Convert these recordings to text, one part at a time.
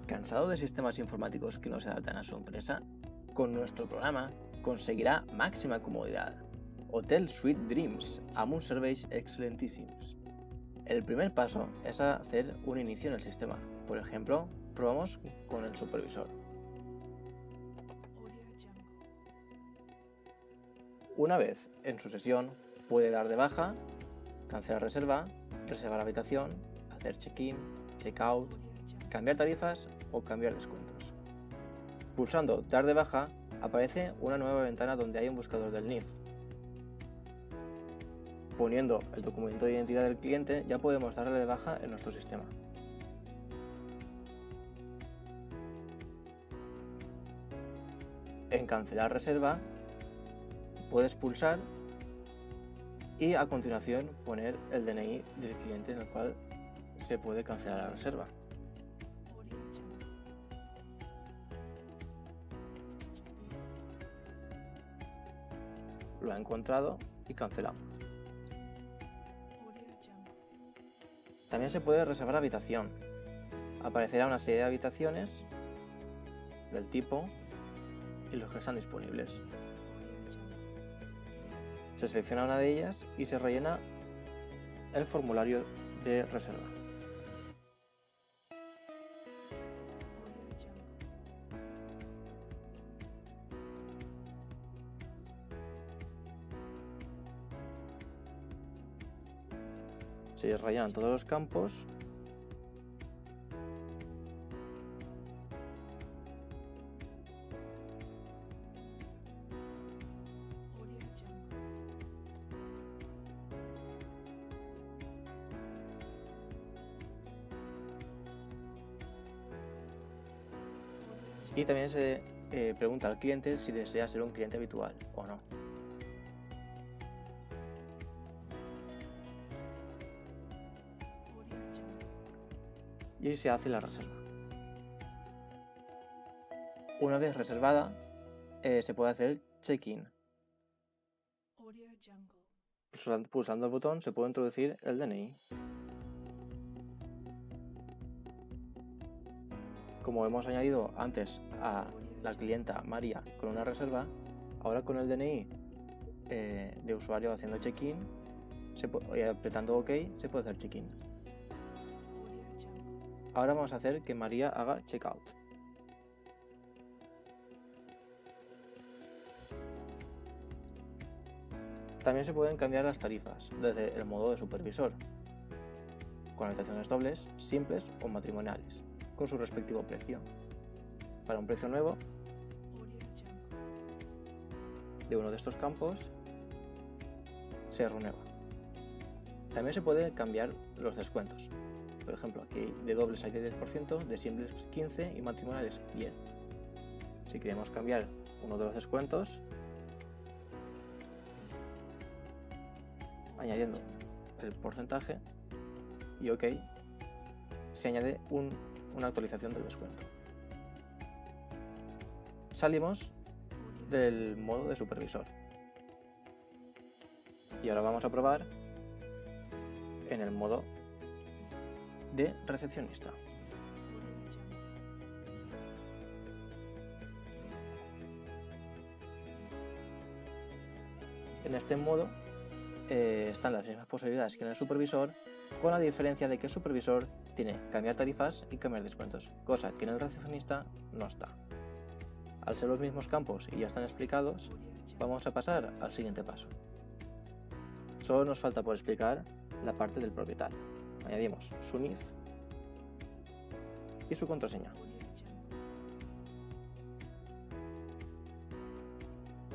¿Cansado de sistemas informáticos que no se adaptan a su empresa? Con nuestro programa conseguirá máxima comodidad. Hotel Suite Dreams amb uns serveis excelentísimos. El primer paso es hacer un inicio en el sistema. Por ejemplo, probamos con el supervisor. Una vez en su sesión, puede dar de baja, cancelar reserva, reservar habitación, hacer check-in, check-out, cambiar tarifas o cambiar descuentos. Pulsando dar de baja, aparece una nueva ventana donde hay un buscador del NIF. Poniendo el documento de identidad del cliente, ya podemos darle de baja en nuestro sistema. En cancelar reserva, puedes pulsar y a continuación poner el DNI del cliente en el cual se puede cancelar la reserva. Lo ha encontrado y cancelamos. También se puede reservar habitación. Aparecerá una serie de habitaciones del tipo y los que están disponibles. Se selecciona una de ellas y se rellena el formulario de reserva. Se rellenan todos los campos y también se pregunta al cliente si desea ser un cliente habitual o no. Y se hace la reserva. Una vez reservada, se puede hacer check-in. Pulsando el botón se puede introducir el DNI. Como hemos añadido antes a la clienta María con una reserva, ahora con el DNI de usuario haciendo check-in y apretando OK se puede hacer check-in. Ahora vamos a hacer que María haga checkout. También se pueden cambiar las tarifas desde el modo de supervisor, con habitaciones dobles, simples o matrimoniales, con su respectivo precio. Para un precio nuevo de uno de estos campos se renueva. También se pueden cambiar los descuentos. Por ejemplo, aquí de dobles hay de 10%, de simples 15% y matrimoniales 10%. Si queremos cambiar uno de los descuentos, añadiendo el porcentaje y OK, se añade una actualización del descuento. Salimos del modo de supervisor y ahora vamos a probar en el modo de recepcionista. En este modo están las mismas posibilidades que en el supervisor, con la diferencia de que el supervisor tiene cambiar tarifas y cambiar descuentos, cosa que en el recepcionista no está. Al ser los mismos campos y ya están explicados, vamos a pasar al siguiente paso. Solo nos falta por explicar la parte del propietario. Añadimos su NIF y su contraseña.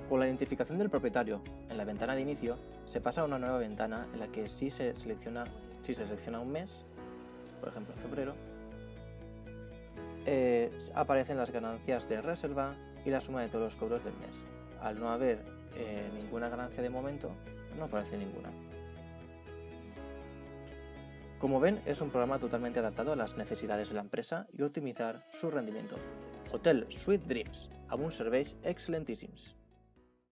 Con la identificación del propietario en la ventana de inicio, se pasa a una nueva ventana en la que si se selecciona un mes, por ejemplo febrero, aparecen las ganancias de reserva y la suma de todos los cobros del mes. Al no haber ninguna ganancia de momento, no aparece ninguna. Como ven, es un programa totalmente adaptado a las necesidades de la empresa i optimitzar su rendiment. Hotel Suite Dreams, amb uns serveis excelentíssims.